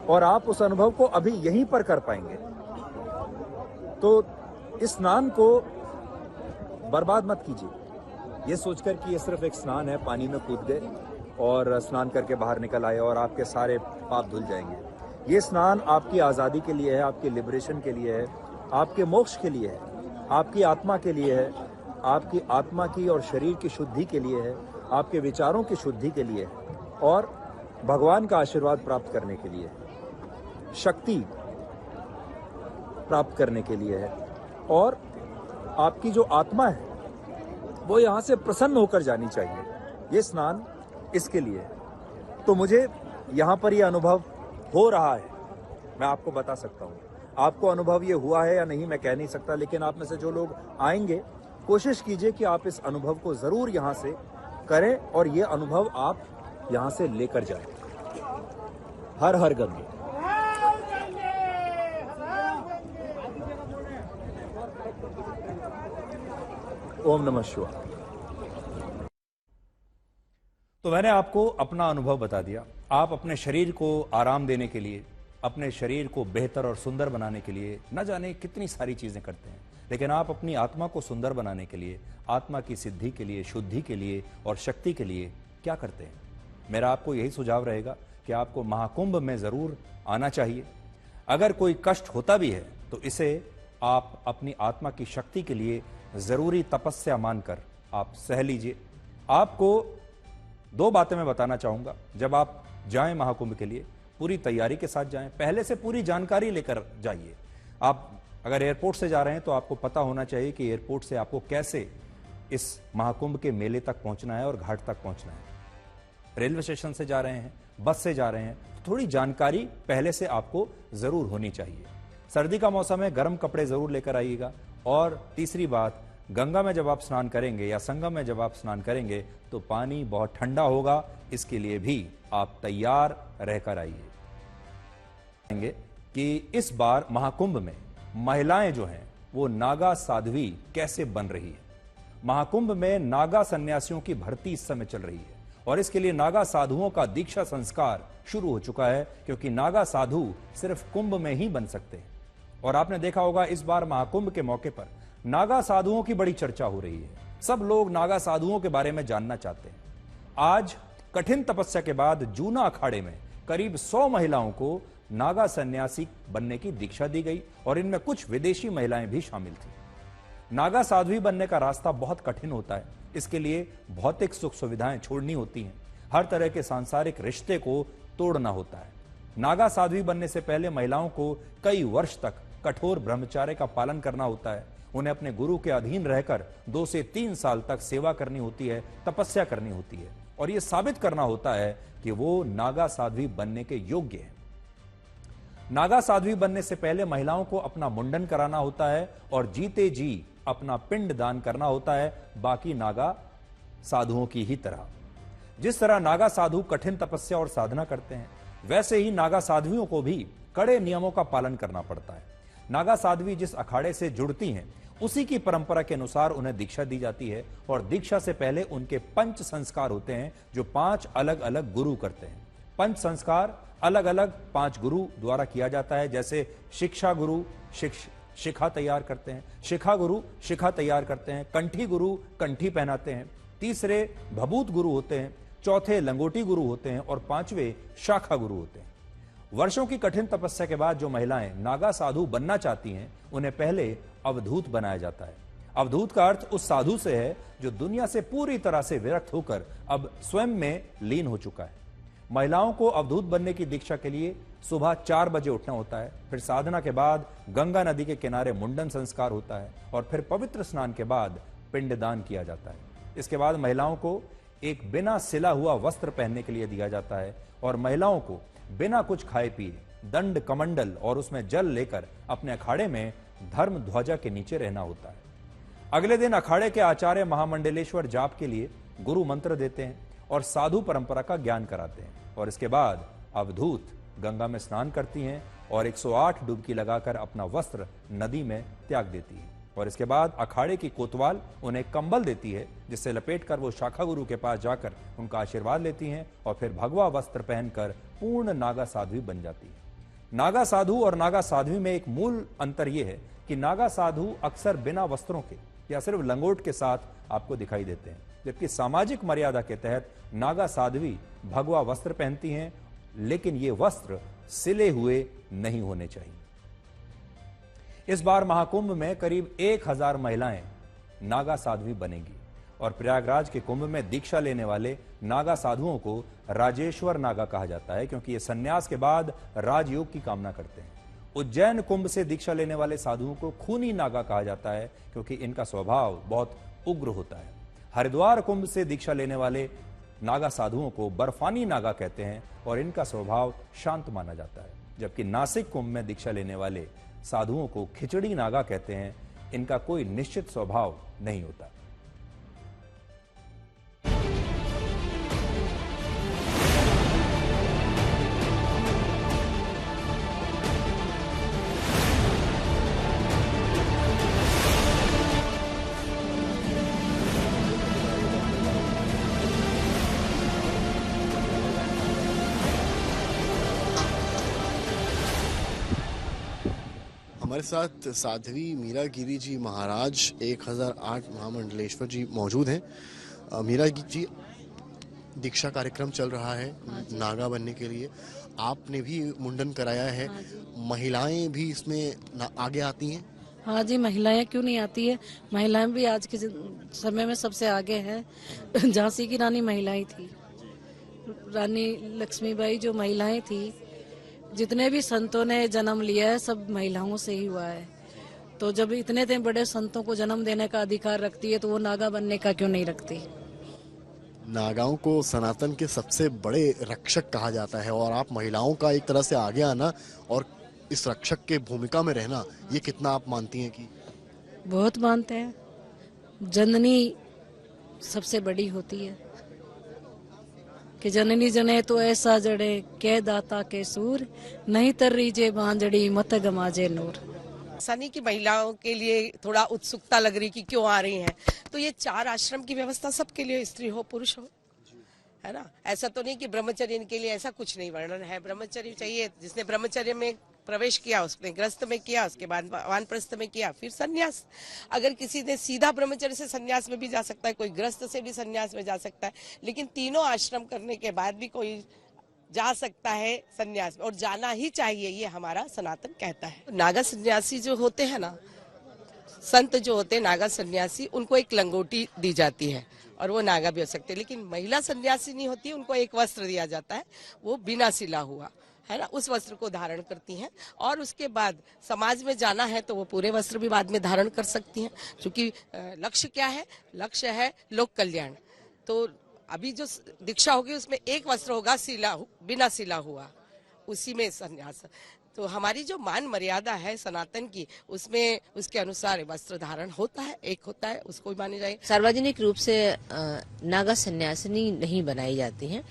और आप उस अनुभव को अभी यहीं पर कर पाएंगे। तो इस स्नान को बर्बाद मत कीजिए, ये सोचकर कि ये सिर्फ एक स्नान है, पानी में कूद गए और स्नान करके बाहर निकल आए और आपके सारे पाप धुल जाएंगे। ये स्नान आपकी आज़ादी के लिए है, आपके लिबरेशन के लिए है, आपके मोक्ष के लिए है, आपकी आत्मा के लिए है, आपकी आत्मा की और शरीर की शुद्धि के लिए है, आपके विचारों की शुद्धि के लिए है, और भगवान का आशीर्वाद प्राप्त करने के लिए है, शक्ति प्राप्त करने के लिए है, और आपकी जो आत्मा है वो यहाँ से प्रसन्न होकर जानी चाहिए। ये स्नान इसके लिए है। तो मुझे यहाँ पर ये अनुभव हो रहा है, मैं आपको बता सकता हूँ। आपको अनुभव ये हुआ है या नहीं मैं कह नहीं सकता, लेकिन आप में से जो लोग आएंगे, कोशिश कीजिए कि आप इस अनुभव को जरूर यहाँ से करें और ये अनुभव आप यहाँ से लेकर जाएं। हर हर गंगे। ओम नमः शिवाय। तो मैंने आपको अपना अनुभव बता दिया। आप अपने शरीर को आराम देने के लिए, अपने शरीर को बेहतर और सुंदर बनाने के लिए न जाने कितनी सारी चीजें करते हैं, लेकिन आप अपनी आत्मा को सुंदर बनाने के लिए, आत्मा की सिद्धि के लिए, शुद्धि के लिए और शक्ति के लिए क्या करते हैं? मेरा आपको यही सुझाव रहेगा कि आपको महाकुंभ में जरूर आना चाहिए। अगर कोई कष्ट होता भी है तो इसे आप अपनी आत्मा की शक्ति के लिए जरूरी तपस्या मानकर आप सह लीजिए। आपको 2 बातें मैं बताना चाहूंगा। जब आप जाएं महाकुंभ के लिए, पूरी तैयारी के साथ जाएं, पहले से पूरी जानकारी लेकर जाइए। आप अगर एयरपोर्ट से जा रहे हैं तो आपको पता होना चाहिए कि एयरपोर्ट से आपको कैसे इस महाकुंभ के मेले तक पहुंचना है और घाट तक पहुंचना है। रेलवे स्टेशन से जा रहे हैं, बस से जा रहे हैं, तो थोड़ी जानकारी पहले से आपको जरूर होनी चाहिए। सर्दी का मौसम है, गर्म कपड़े जरूर लेकर आइएगा। और तीसरी बात, गंगा में जब आप स्नान करेंगे या संगम में जब आप स्नान करेंगे तो पानी बहुत ठंडा होगा, इसके लिए भी आप तैयार रहकर आइए। कि इस बार महाकुंभ में महिलाएं जो हैं वो नागा साध्वी कैसे बन रही है। महाकुंभ में नागा सन्यासियों की भर्ती इस समय चल रही है और इसके लिए नागा साधुओं का दीक्षा संस्कार शुरू हो चुका है, क्योंकि नागा साधु सिर्फ कुंभ में ही बन सकते हैं। और आपने देखा होगा इस बार महाकुंभ के मौके पर नागा साधुओं की बड़ी चर्चा हो रही है। सब लोग नागा साधुओं के बारे में जानना चाहते हैं। आज कठिन तपस्या के बाद जूना अखाड़े में करीब 100 महिलाओं को नागा सन्यासी बनने की दीक्षा दी गई और इनमें कुछ विदेशी महिलाएं भी शामिल थी। नागा साध्वी बनने का रास्ता बहुत कठिन होता है। इसके लिए भौतिक सुख सुविधाएं छोड़नी होती हैं, हर तरह के सांसारिक रिश्ते को तोड़ना होता है। नागा साध्वी बनने से पहले महिलाओं को कई वर्ष तक कठोर ब्रह्मचर्य का पालन करना होता है। उन्हें अपने गुरु के अधीन रहकर 2 से 3 साल तक सेवा करनी होती है, तपस्या करनी होती है और यह साबित करना होता है कि वो नागा साध्वी बनने के योग्य हैं। नागा साध्वी बनने से पहले महिलाओं को अपना मुंडन कराना होता है और जीते जी अपना पिंड दान करना होता है, बाकी नागा साधुओं की ही तरह। जिस तरह नागा साधु कठिन तपस्या और साधना करते हैं, वैसे ही नागा साध्वियों को भी कड़े नियमों का पालन करना पड़ता है। नागा साध्वी जिस अखाड़े से जुड़ती हैं, उसी की परंपरा के अनुसार उन्हें दीक्षा दी जाती है और दीक्षा से पहले उनके पंच संस्कार होते हैं, जो 5 अलग अलग गुरु करते हैं। पंच संस्कार अलग अलग 5 गुरु द्वारा किया जाता है। जैसे शिक्षा गुरु शिखा तैयार करते हैं, शिखा गुरु शिखा तैयार करते हैं, कंठी गुरु कंठी पहनाते हैं, तीसरे भभूत गुरु होते हैं, चौथे लंगोटी गुरु होते हैं और 5वें शाखा गुरु होते हैं। वर्षों की कठिन तपस्या के बाद जो महिलाएं नागा साधु बनना चाहती हैं, उन्हें पहले अवधूत बनाया जाता है। अवधूत का अर्थ उस साधु से है जो दुनिया से पूरी तरह से विरक्त होकर अब स्वयं में लीन हो चुका है। महिलाओं को अवधूत बनने की दीक्षा के लिए सुबह 4 बजे उठना होता है। फिर साधना के बाद गंगा नदी के किनारे मुंडन संस्कार होता है और फिर पवित्र स्नान के बाद पिंडदान किया जाता है। इसके बाद महिलाओं को एक बिना सिला हुआ वस्त्र पहनने के लिए दिया जाता है और महिलाओं को बिना कुछ खाए पिए दंड कमंडल और उसमें जल लेकर अपने अखाड़े में धर्म ध्वजा के नीचे रहना होता है। अगले दिन अखाड़े के आचार्य महामंडलेश्वर जाप के लिए गुरु मंत्र देते हैं और साधु परंपरा का ज्ञान कराते हैं और इसके बाद अवधूत गंगा में स्नान करती हैं और 108 डुबकी लगाकर अपना वस्त्र नदी में त्याग देती है और इसके बाद अखाड़े की कोतवाल उन्हें कंबल देती है, जिससे लपेटकर वो शाखा गुरु के पास जाकर उनका आशीर्वाद लेती हैं और फिर भगवा वस्त्र पहनकर पूर्ण नागा साध्वी बन जाती है। नागा साधु और नागा साध्वी में एक मूल अंतर यह है कि नागा साधु अक्सर बिना वस्त्रों के या सिर्फ लंगोट के साथ आपको दिखाई देते हैं, जबकि सामाजिक मर्यादा के तहत नागा साध्वी भगवा वस्त्र पहनती हैं, लेकिन ये वस्त्र सिले हुए नहीं होने चाहिए। इस बार महाकुंभ में करीब 1000 महिलाएं नागा साध्वी बनेंगी और प्रयागराज के कुंभ में दीक्षा लेने वाले नागा साधुओं को राजेश्वर नागा कहा जाता है, क्योंकि ये संन्यास के बाद राजयोग की कामना करते हैं। उज्जैन कुंभ से दीक्षा लेने वाले साधुओं को खूनी नागा कहा जाता है, क्योंकि इनका स्वभाव बहुत उग्र होता है। हरिद्वार कुंभ से दीक्षा लेने वाले नागा साधुओं को बर्फानी नागा कहते हैं और इनका स्वभाव शांत माना जाता है, जबकि नासिक कुंभ में दीक्षा लेने वाले साधुओं को खिचड़ी नागा कहते हैं। इनका कोई निश्चित स्वभाव नहीं होता। हमारे साथ साध्वी मीरा गिरी जी महाराज 1008 महामंडलेश्वर जी मौजूद हैं। मीरा जी, दीक्षा कार्यक्रम चल रहा है नागा बनने के लिए, आपने भी मुंडन कराया है, महिलाएं भी इसमें आगे आती हैं? हाँ जी, महिलाएं क्यों नहीं आती है, महिलाएं भी आज के समय में सबसे आगे हैं। झांसी की रानी महिलाएं थी, रानी लक्ष्मीबाई जो महिलाएं थी, जितने भी संतों ने जन्म लिया है सब महिलाओं से ही हुआ है। तो जब इतने बड़े संतों को जन्म देने का अधिकार रखती है तो वो नागा बनने का क्यों नहीं रखती? नागाओं को सनातन के सबसे बड़े रक्षक कहा जाता है और आप महिलाओं का एक तरह से आगे आना और इस रक्षक के भूमिका में रहना, ये कितना आप मानती हैं? कि बहुत मानते हैं। जननी सबसे बड़ी होती है कि जननी जने तो ऐसा जड़े के दाता के सूर, नहीं तर्रीजे बांजड़ी मत गमाजे नूर। सनी की महिलाओं के लिए थोड़ा उत्सुकता लग रही कि क्यों आ रही हैं, तो ये 4 आश्रम की व्यवस्था सबके लिए, स्त्री हो पुरुष हो, है ना। ऐसा तो नहीं कि ब्रह्मचर्य के लिए ऐसा कुछ नहीं वर्णन है। ब्रह्मचर्य चाहिए, जिसने ब्रह्मचर्य में प्रवेश किया उसने गृहस्थ में किया, उसके बाद वानप्रस्थ में किया, फिर सन्यास। अगर किसी ने सीधा ब्रह्मचर्य से सन्यास में भी जा सकता है, कोई गृहस्थ से भी सन्यास में जा सकता है, लेकिन तीनों आश्रम करने के बाद भी कोई जा सकता है सन्यास में, और जाना ही चाहिए, ये हमारा सनातन कहता है। नागा सन्यासी जो होते हैं ना, संत जो होते हैं नागा सन्यासी, उनको एक लंगोटी दी जाती है और वो नागा भी हो सकते हैं। लेकिन महिला सन्यासी नहीं होती, उनको एक वस्त्र दिया जाता है, वो बिना सिला हुआ, है ना, उस वस्त्र को धारण करती हैं। और उसके बाद समाज में जाना है तो वो पूरे वस्त्र भी बाद में धारण कर सकती हैं, क्योंकि लक्ष्य क्या है, लक्ष्य है लोक कल्याण। तो अभी जो दीक्षा होगी उसमें एक वस्त्र होगा बिना सिला हुआ, उसी में संन्यास। तो हमारी जो मान मर्यादा है सनातन की, उसमें उसके अनुसार वस्त्र धारण होता है, एक होता है, उसको भी माने जाए। सार्वजनिक रूप से नागा सन्यासिनी नहीं बनाई जाती हैं,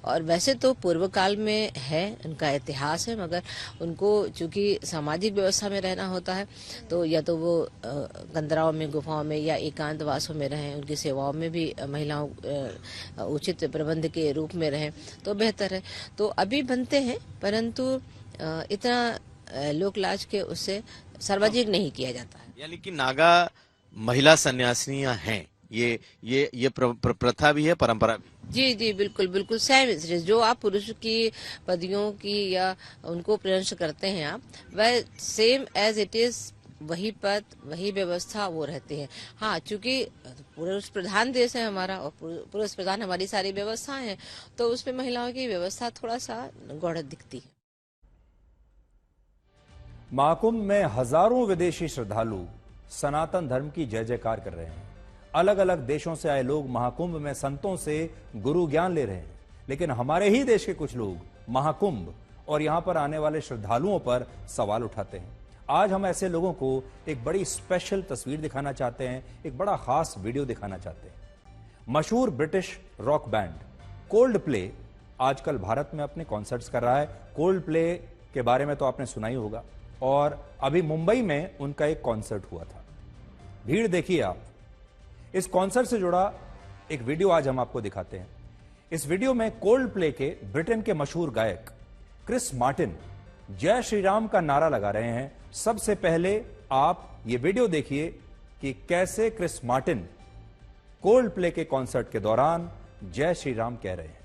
और वैसे तो पूर्व काल में है, उनका इतिहास है, मगर उनको चूंकि सामाजिक व्यवस्था में रहना होता है, तो या तो वो कंदराओं में, गुफाओं में या एकांतवासों में रहें, उनकी सेवाओं में भी महिलाओं उचित प्रबंध के रूप में रहें तो बेहतर है। तो अभी बनते हैं, परंतु इतना लोकलाज के उससे सार्वजनिक नहीं किया जाता है। यानी कि नागा महिला सन्यासिनियां हैं, ये प्रथा भी है, परंपरा भी। जी जी, बिल्कुल बिल्कुल सेम। जो आप पुरुष की पदियों की या उनको प्रदर्शन करते हैं आप, वह सेम एज इट इज, वही पद वही व्यवस्था वो रहती है। हाँ, चूंकि पुरुष प्रधान देश है हमारा और पुरुष प्रधान हमारी सारी व्यवस्थाएं हैं, तो उसमें महिलाओं की व्यवस्था थोड़ा सा गौड़ दिखती है। महाकुंभ में हजारों विदेशी श्रद्धालु सनातन धर्म की जय जयकार कर रहे हैं। अलग अलग देशों से आए लोग महाकुंभ में संतों से गुरु ज्ञान ले रहे हैं। लेकिन हमारे ही देश के कुछ लोग महाकुंभ और यहां पर आने वाले श्रद्धालुओं पर सवाल उठाते हैं। आज हम ऐसे लोगों को एक बड़ी स्पेशल तस्वीर दिखाना चाहते हैं, एक बड़ा खास वीडियो दिखाना चाहते हैं। मशहूर British rock band cold play आजकल भारत में अपने कॉन्सर्ट्स कर रहा है। कोल्ड प्ले के बारे में तो आपने सुना ही होगा, और अभी मुंबई में उनका एक कॉन्सर्ट हुआ था। भीड़ देखिए आप। इस कॉन्सर्ट से जुड़ा एक वीडियो आज हम आपको दिखाते हैं। इस वीडियो में कोल्ड प्ले के ब्रिटेन के मशहूर गायक क्रिस मार्टिन जय श्री राम का नारा लगा रहे हैं। सबसे पहले आप ये वीडियो देखिए कि कैसे क्रिस मार्टिन कोल्ड प्ले के कॉन्सर्ट के दौरान जय श्री राम कह रहे हैं।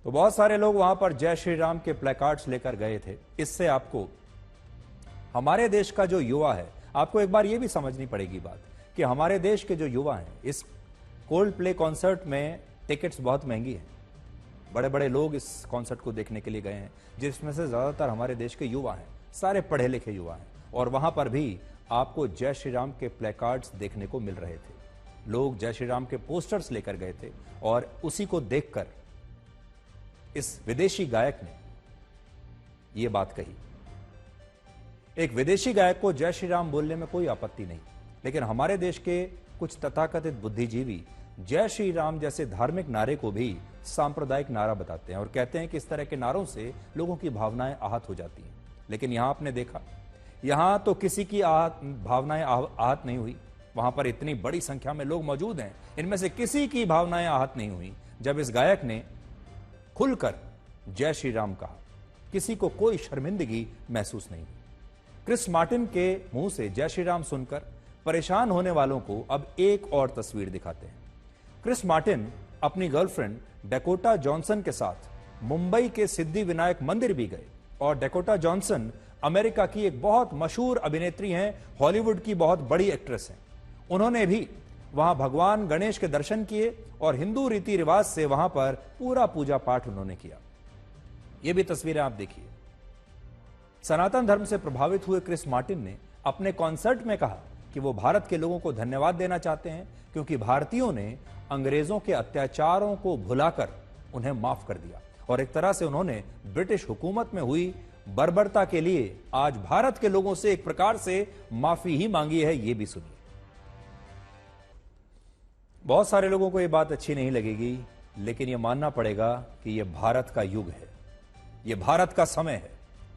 तो बहुत सारे लोग वहां पर जय श्री राम के प्लेकार्ड्स लेकर गए थे। इससे आपको हमारे देश का जो युवा है, आपको एक बार यह भी समझनी पड़ेगी बात कि हमारे देश के जो युवा हैं, इस कोल्ड प्ले कॉन्सर्ट में टिकट्स बहुत महंगी हैं। बड़े बड़े लोग इस कॉन्सर्ट को देखने के लिए गए हैं, जिसमें से ज्यादातर हमारे देश के युवा हैं, सारे पढ़े लिखे युवा हैं। और वहां पर भी आपको जय श्री राम के प्लेकार्ड्स देखने को मिल रहे थे। लोग जय श्री राम के पोस्टर्स लेकर गए थे और उसी को देखकर इस विदेशी गायक ने यह बात कही। एक विदेशी गायक को जय श्री राम बोलने में कोई आपत्ति नहीं, लेकिन हमारे देश के कुछ तथाकथित बुद्धिजीवी जय श्री राम जैसे धार्मिक नारे को भी सांप्रदायिक नारा बताते हैं और कहते हैं कि इस तरह के नारों से लोगों की भावनाएं आहत हो जाती हैं। लेकिन यहां आपने देखा, यहां तो किसी की भावनाएं आहत नहीं हुई। वहां पर इतनी बड़ी संख्या में लोग मौजूद हैं, इनमें से किसी की भावनाएं आहत नहीं हुई जब इस गायक ने खुलकर जय श्री राम कहा। किसी को कोई शर्मिंदगी महसूस नहीं हुई। क्रिस मार्टिन के मुंह से जय श्री राम सुनकर परेशान होने वालों को अब एक और तस्वीर दिखाते हैं। क्रिस मार्टिन अपनी गर्लफ्रेंड डेकोटा जॉनसन के साथ मुंबई के सिद्धि विनायक मंदिर भी गए, और डेकोटा जॉनसन अमेरिका की एक बहुत मशहूर अभिनेत्री हैं, हॉलीवुड की बहुत बड़ी एक्ट्रेस हैं। उन्होंने भी वहां भगवान गणेश के दर्शन किए और हिंदू रीति रिवाज से वहां पर पूरा पूजा पाठ उन्होंने किया। ये भी तस्वीरें आप देखिए। सनातन धर्म से प्रभावित हुए क्रिस मार्टिन ने अपने कॉन्सर्ट में कहा कि वो भारत के लोगों को धन्यवाद देना चाहते हैं, क्योंकि भारतीयों ने अंग्रेजों के अत्याचारों को भुलाकर उन्हें माफ कर दिया, और एक तरह से उन्होंने ब्रिटिश हुकूमत में हुई बर्बरता के लिए आज भारत के लोगों से एक प्रकार से माफी ही मांगी है। ये भी सुनिए। बहुत सारे लोगों को यह बात अच्छी नहीं लगेगी, लेकिन यह मानना पड़ेगा कि यह भारत का युग है, यह भारत का समय है।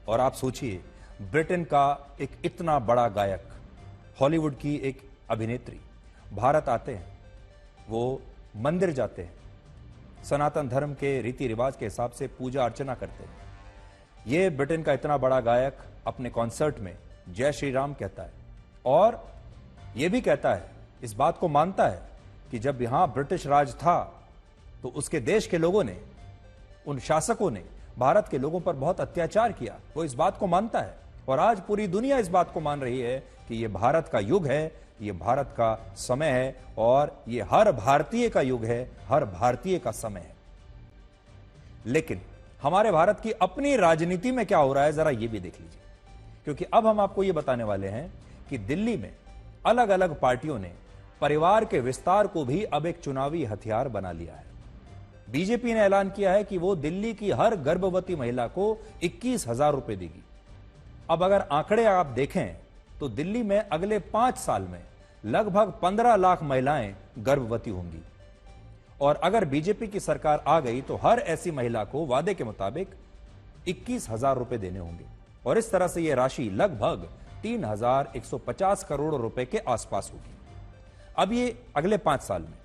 और आप सोचिए, ब्रिटेन का एक इतना बड़ा गायक, हॉलीवुड की एक अभिनेत्री भारत आते हैं, वो मंदिर जाते हैं, सनातन धर्म के रीति रिवाज के हिसाब से पूजा अर्चना करते हैं। ये ब्रिटेन का इतना बड़ा गायक अपने कॉन्सर्ट में जय श्री राम कहता है, और यह भी कहता है, इस बात को मानता है कि जब यहां ब्रिटिश राज था तो उसके देश के लोगों ने, उन शासकों ने भारत के लोगों पर बहुत अत्याचार किया। वो इस बात को मानता है और आज पूरी दुनिया इस बात को मान रही है कि यह भारत का युग है, ये भारत का समय है और ये हर भारतीय का युग है, हर भारतीय का समय है। लेकिन हमारे भारत की अपनी राजनीति में क्या हो रहा है, जरा ये भी देख लीजिए, क्योंकि अब हम आपको ये बताने वाले हैं कि दिल्ली में अलग अलग पार्टियों ने परिवार के विस्तार को भी अब एक चुनावी हथियार बना लिया है। बीजेपी ने ऐलान किया है कि वो दिल्ली की हर गर्भवती महिला को 21,000 रुपए देगी। अब अगर आंकड़े आप देखें तो दिल्ली में अगले 5 साल में लगभग 15 लाख महिलाएं गर्भवती होंगी और अगर बीजेपी की सरकार आ गई तो हर ऐसी महिला को वादे के मुताबिक 21,000 रुपए देने होंगे और इस तरह से यह राशि लगभग 3,150 करोड़ रुपए के आसपास होगी। अब ये अगले 5 साल में,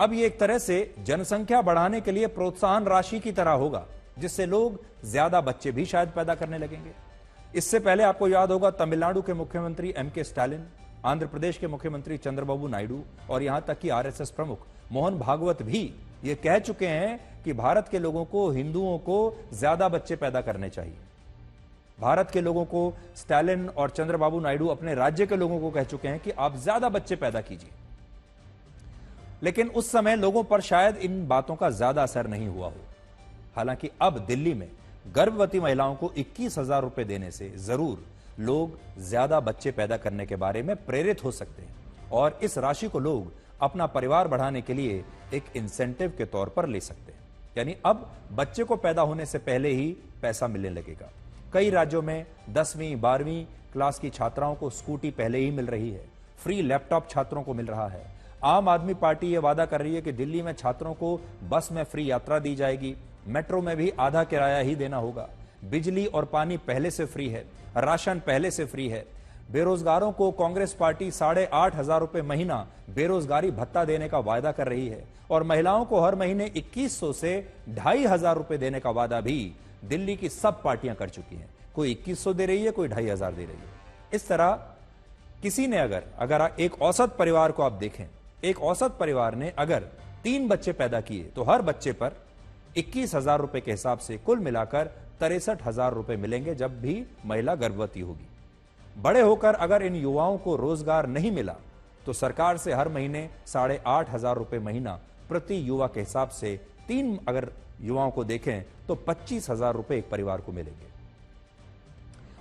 अब ये एक तरह से जनसंख्या बढ़ाने के लिए प्रोत्साहन राशि की तरह होगा, जिससे लोग ज्यादा बच्चे भी शायद पैदा करने लगेंगे। इससे पहले आपको याद होगा तमिलनाडु के मुख्यमंत्री एम.के. स्टालिन, आंध्र प्रदेश के मुख्यमंत्री चंद्रबाबू नायडू और यहां तक कि आरएसएस प्रमुख मोहन भागवत भी ये कह चुके हैं कि भारत के लोगों को, हिंदुओं को ज्यादा बच्चे पैदा करने चाहिए। भारत के लोगों को स्टालिन और चंद्रबाबू नायडू अपने राज्य के लोगों को कह चुके हैं कि आप ज्यादा बच्चे पैदा कीजिए। लेकिन उस समय लोगों पर शायद इन बातों का ज्यादा असर नहीं हुआ हो। हालांकि अब दिल्ली में गर्भवती महिलाओं को 21,000 रुपए देने से जरूर लोग ज्यादा बच्चे पैदा करने के बारे में प्रेरित हो सकते हैं और इस राशि को लोग अपना परिवार बढ़ाने के लिए एक इंसेंटिव के तौर पर ले सकते हैं। यानी अब बच्चे को पैदा होने से पहले ही पैसा मिलने लगेगा। कई राज्यों में 10वीं 12वीं क्लास की छात्राओं को स्कूटी पहले ही मिल रही है, फ्री लैपटॉप छात्रों को मिल रहा है। आम आदमी पार्टी यह वादा कर रही है कि दिल्ली में छात्रों को बस में फ्री यात्रा दी जाएगी, मेट्रो में भी आधा किराया ही देना होगा, बिजली और पानी पहले से फ्री है, राशन पहले से फ्री है। बेरोजगारों को कांग्रेस पार्टी 8,500 रुपए महीना बेरोजगारी भत्ता देने का वादा कर रही है और महिलाओं को हर महीने 2100 से 2,500 रुपए देने का वादा भी दिल्ली की सब पार्टियां कर चुकी हैं। कोई 2100 दे रही है, कोई 2,500 दे रही है। इस तरह किसी ने अगर एक औसत परिवार को आप देखें, एक औसत परिवार ने अगर 3 बच्चे पैदा किए तो हर बच्चे पर 21,000 रुपए के हिसाब से कुल मिलाकर 63,000 रुपए मिलेंगे जब भी महिला गर्भवती होगी। बड़े होकर अगर इन युवाओं को रोजगार नहीं मिला तो सरकार से हर महीने 8,500 रुपए महीना प्रति युवा के हिसाब से 3 अगर युवाओं को देखें तो 25,000 रुपए एक परिवार को मिलेंगे।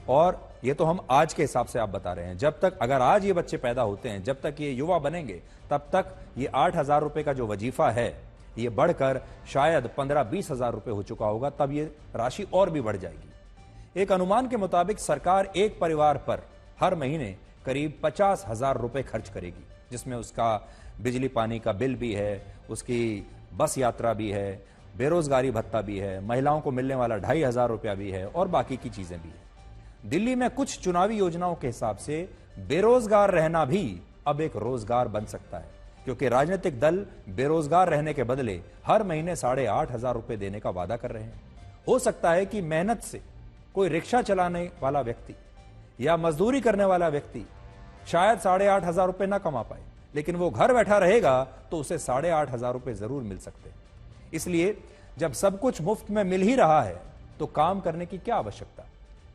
और ये तो हम आज के हिसाब से आप बता रहे हैं। जब तक अगर आज ये बच्चे पैदा होते हैं, जब तक ये युवा बनेंगे, तब तक ये 8,000 रुपए का जो वजीफा है ये बढ़कर शायद 15-20,000 रुपए हो चुका होगा, तब ये राशि और भी बढ़ जाएगी। एक अनुमान के मुताबिक सरकार एक परिवार पर हर महीने करीब 50,000 रुपए खर्च करेगी, जिसमें उसका बिजली पानी का बिल भी है, उसकी बस यात्रा भी है, बेरोजगारी भत्ता भी है, महिलाओं को मिलने वाला 2,500 रुपया भी है और बाकी की चीजें भी है। दिल्ली में कुछ चुनावी योजनाओं के हिसाब से बेरोजगार रहना भी अब एक रोजगार बन सकता है, क्योंकि राजनीतिक दल बेरोजगार रहने के बदले हर महीने 8,500 रुपए देने का वादा कर रहे हैं। हो सकता है कि मेहनत से कोई रिक्शा चलाने वाला व्यक्ति या मजदूरी करने वाला व्यक्ति शायद 8,500 रुपए ना कमा पाए, लेकिन वो घर बैठा रहेगा तो उसे 8,500 रुपए जरूर मिल सकते हैं। इसलिए जब सब कुछ मुफ्त में मिल ही रहा है तो काम करने की क्या आवश्यकता।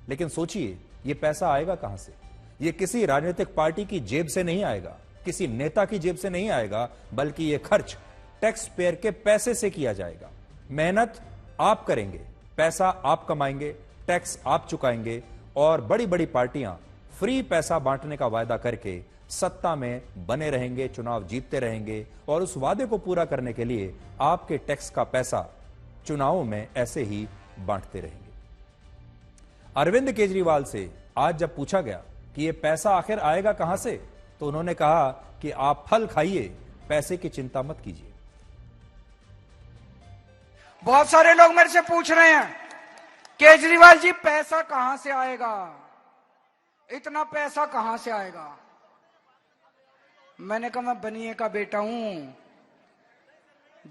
लेकिन सोचिए, ये पैसा आएगा कहां से? ये किसी राजनीतिक पार्टी की जेब से नहीं आएगा, किसी नेता की जेब से नहीं आएगा, बल्कि ये खर्च टैक्स पेयर के पैसे से किया जाएगा। मेहनत आप करेंगे, पैसा आप कमाएंगे, टैक्स आप चुकाएंगे और बड़ी बड़ी पार्टियां फ्री पैसा बांटने का वायदा करके सत्ता में बने रहेंगे, चुनाव जीतते रहेंगे और उस वादे को पूरा करने के लिए आपके टैक्स का पैसा चुनावों में ऐसे ही बांटते रहेंगे। अरविंद केजरीवाल से आज जब पूछा गया कि यह पैसा आखिर आएगा कहां से, तो उन्होंने कहा कि आप फल खाइए, पैसे की चिंता मत कीजिए। बहुत सारे लोग मेरे से पूछ रहे हैं, केजरीवाल जी पैसा कहां से आएगा, इतना पैसा कहां से आएगा। मैंने कहा मैं बनिए का बेटा हूं,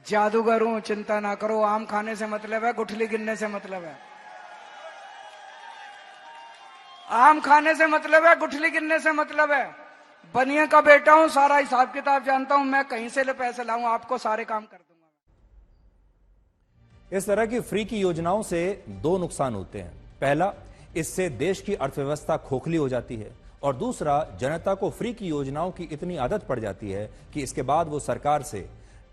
जादूगर हूं, चिंता ना करो। आम खाने से मतलब है, गुठली गिनने से मतलब है। आम खाने से मतलब है, गुठली गिनने से मतलब है। बनिए का बेटा हूं, सारा हिसाब किताब जानता हूं, मैं कहीं से ले पैसे लाऊं, आपको सारे काम कर दूंगा। इस तरह की फ्री की योजनाओं से 2 नुकसान होते हैं। पहला, इससे देश की अर्थव्यवस्था खोखली हो जाती है और दूसरा, जनता को फ्री की योजनाओं की इतनी आदत पड़ जाती है कि इसके बाद वो सरकार से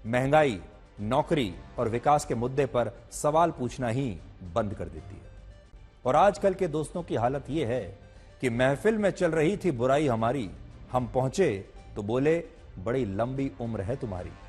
महंगाई, नौकरी और विकास के मुद्दे पर सवाल पूछना ही बंद कर देती है। और आजकल के दोस्तों की हालत यह है कि महफिल में चल रही थी बुराई हमारी, हम पहुंचे तो बोले बड़ी लंबी उम्र है तुम्हारी।